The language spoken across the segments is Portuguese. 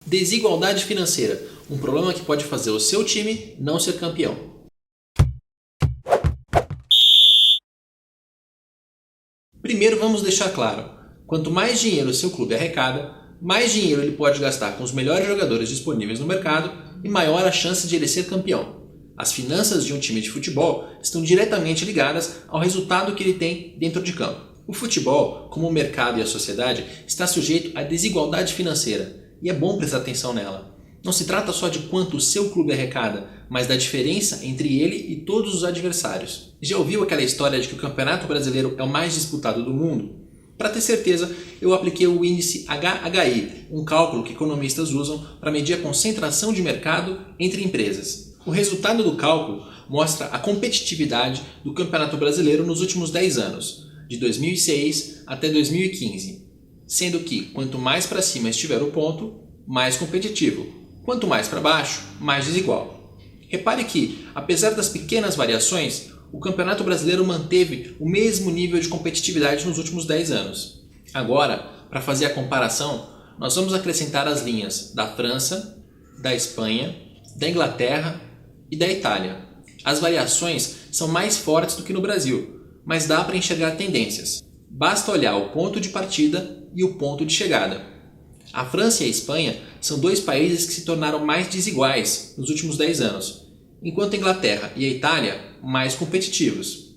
Desigualdade financeira, um problema que pode fazer o seu time não ser campeão. Primeiro vamos deixar claro, quanto mais dinheiro o seu clube arrecada, mais dinheiro ele pode gastar com os melhores jogadores disponíveis no mercado e maior a chance de ele ser campeão. As finanças de um time de futebol estão diretamente ligadas ao resultado que ele tem dentro de campo. O futebol, como o mercado e a sociedade, está sujeito à desigualdade financeira e é bom prestar atenção nela. Não se trata só de quanto o seu clube arrecada, mas da diferença entre ele e todos os adversários. Já ouviu aquela história de que o Campeonato Brasileiro é o mais disputado do mundo? Para ter certeza, eu apliquei o índice HHI, um cálculo que economistas usam para medir a concentração de mercado entre empresas. O resultado do cálculo mostra a competitividade do Campeonato Brasileiro nos últimos 10 anos, de 2006 até 2015, sendo que quanto mais para cima estiver o ponto, mais competitivo, quanto mais para baixo, mais desigual. Repare que, apesar das pequenas variações, o Campeonato Brasileiro manteve o mesmo nível de competitividade nos últimos 10 anos. Agora, para fazer a comparação, nós vamos acrescentar as linhas da França, da Espanha, da Inglaterra e da Itália. As variações são mais fortes do que no Brasil, mas dá para enxergar tendências. Basta olhar o ponto de partida e o ponto de chegada. A França e a Espanha são dois países que se tornaram mais desiguais nos últimos 10 anos, enquanto a Inglaterra e a Itália mais competitivos.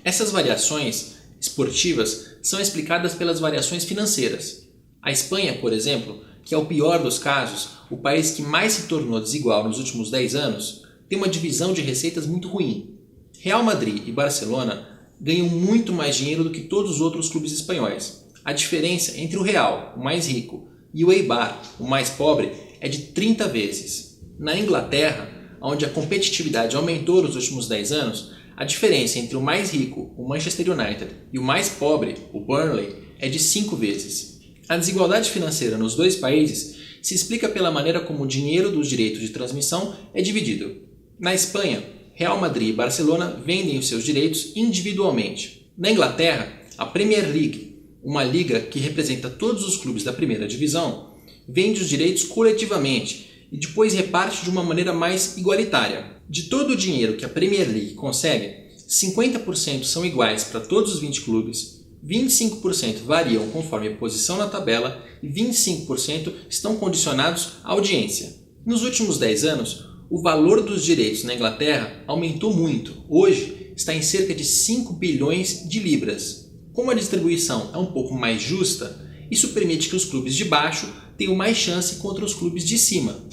Essas variações esportivas são explicadas pelas variações financeiras. A Espanha, por exemplo, que é o pior dos casos, o país que mais se tornou desigual nos últimos 10 anos, tem uma divisão de receitas muito ruim. Real Madrid e Barcelona ganham muito mais dinheiro do que todos os outros clubes espanhóis. A diferença entre o Real, o mais rico, e o Eibar, o mais pobre, é de 30 vezes. Na Inglaterra, onde a competitividade aumentou nos últimos 10 anos, a diferença entre o mais rico, o Manchester United, e o mais pobre, o Burnley, é de 5 vezes. A desigualdade financeira nos dois países se explica pela maneira como o dinheiro dos direitos de transmissão é dividido. Na Espanha, Real Madrid e Barcelona vendem os seus direitos individualmente. Na Inglaterra, a Premier League, uma liga que representa todos os clubes da primeira divisão, vende os direitos coletivamente e depois reparte de uma maneira mais igualitária. De todo o dinheiro que a Premier League consegue, 50% são iguais para todos os 20 clubes, 25% variam conforme a posição na tabela e 25% estão condicionados à audiência. Nos últimos 10 anos, o valor dos direitos na Inglaterra aumentou muito. Hoje está em cerca de 5 bilhões de libras. Como a distribuição é um pouco mais justa, isso permite que os clubes de baixo tenham mais chance contra os clubes de cima.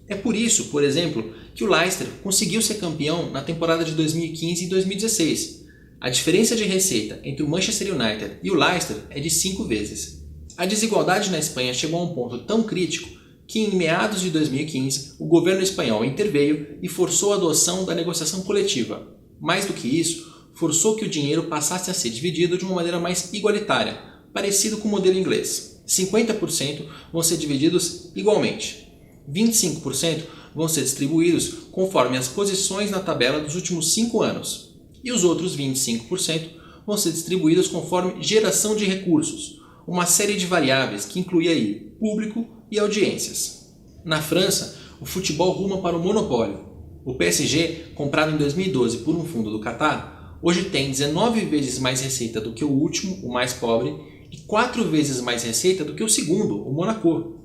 É por isso, por exemplo, que o Leicester conseguiu ser campeão na temporada de 2015 e 2016. A diferença de receita entre o Manchester United e o Leicester é de 5 vezes. A desigualdade na Espanha chegou a um ponto tão crítico que em meados de 2015 o governo espanhol interveio e forçou a adoção da negociação coletiva. Mais do que isso, forçou que o dinheiro passasse a ser dividido de uma maneira mais igualitária, parecido com o modelo inglês. 50% vão ser divididos igualmente. 25% vão ser distribuídos conforme as posições na tabela dos últimos 5 anos. E os outros 25% vão ser distribuídos conforme geração de recursos, uma série de variáveis que inclui aí público e audiências. Na França, o futebol ruma para o monopólio. O PSG, comprado em 2012 por um fundo do Catar, hoje tem 19 vezes mais receita do que o último, o mais pobre, e 4 vezes mais receita do que o segundo, o Monaco.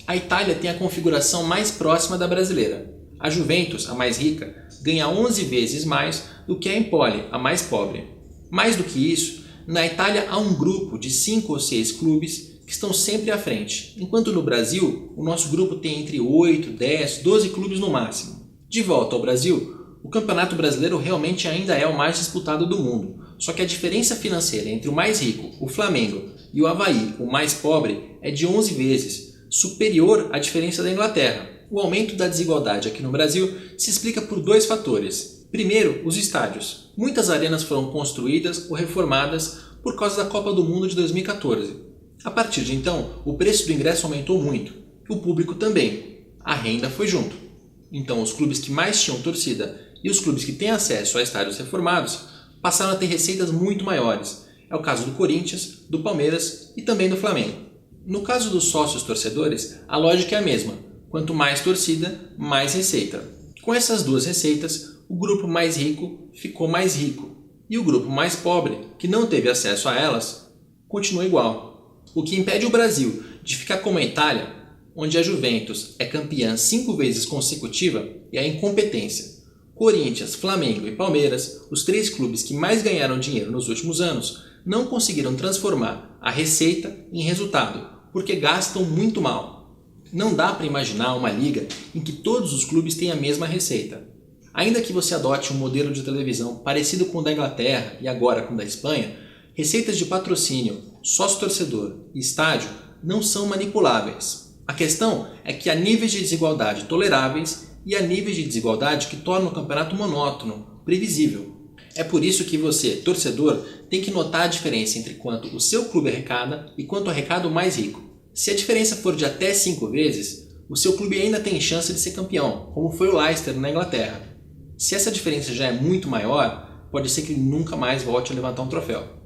A Itália tem a configuração mais próxima da brasileira. A Juventus, a mais rica, ganha 11 vezes mais do que a Empoli, a mais pobre. Mais do que isso, na Itália há um grupo de 5 ou 6 clubes que estão sempre à frente, enquanto no Brasil o nosso grupo tem entre 8, 10, 12 clubes no máximo. De volta ao Brasil, o Campeonato Brasileiro realmente ainda é o mais disputado do mundo, só que a diferença financeira entre o mais rico, o Flamengo, e o Avaí, o mais pobre, é de 11 vezes, superior à diferença da Inglaterra. O aumento da desigualdade aqui no Brasil se explica por 2 fatores. Primeiro, os estádios. Muitas arenas foram construídas ou reformadas por causa da Copa do Mundo de 2014. A partir de então, o preço do ingresso aumentou muito, o público também. A renda foi junto. Então, os clubes que mais tinham torcida e os clubes que têm acesso a estádios reformados passaram a ter receitas muito maiores. É o caso do Corinthians, do Palmeiras e também do Flamengo. No caso dos sócios torcedores, a lógica é a mesma. Quanto mais torcida, mais receita. Com essas duas receitas, o grupo mais rico ficou mais rico e o grupo mais pobre, que não teve acesso a elas, continua igual. O que impede o Brasil de ficar como a Itália, onde a Juventus é campeã 5 vezes consecutiva, é a incompetência. Corinthians, Flamengo e Palmeiras, os 3 clubes que mais ganharam dinheiro nos últimos anos, não conseguiram transformar a receita em resultado, porque gastam muito mal. Não dá para imaginar uma liga em que todos os clubes têm a mesma receita. Ainda que você adote um modelo de televisão parecido com o da Inglaterra e agora com o da Espanha, receitas de patrocínio, sócio-torcedor e estádio não são manipuláveis. A questão é que há níveis de desigualdade toleráveis e há níveis de desigualdade que tornam o campeonato monótono, previsível. É por isso que você, torcedor, tem que notar a diferença entre quanto o seu clube arrecada e quanto arrecada o mais rico. Se a diferença for de até 5 vezes, o seu clube ainda tem chance de ser campeão, como foi o Leicester na Inglaterra. Se essa diferença já é muito maior, pode ser que ele nunca mais volte a levantar um troféu.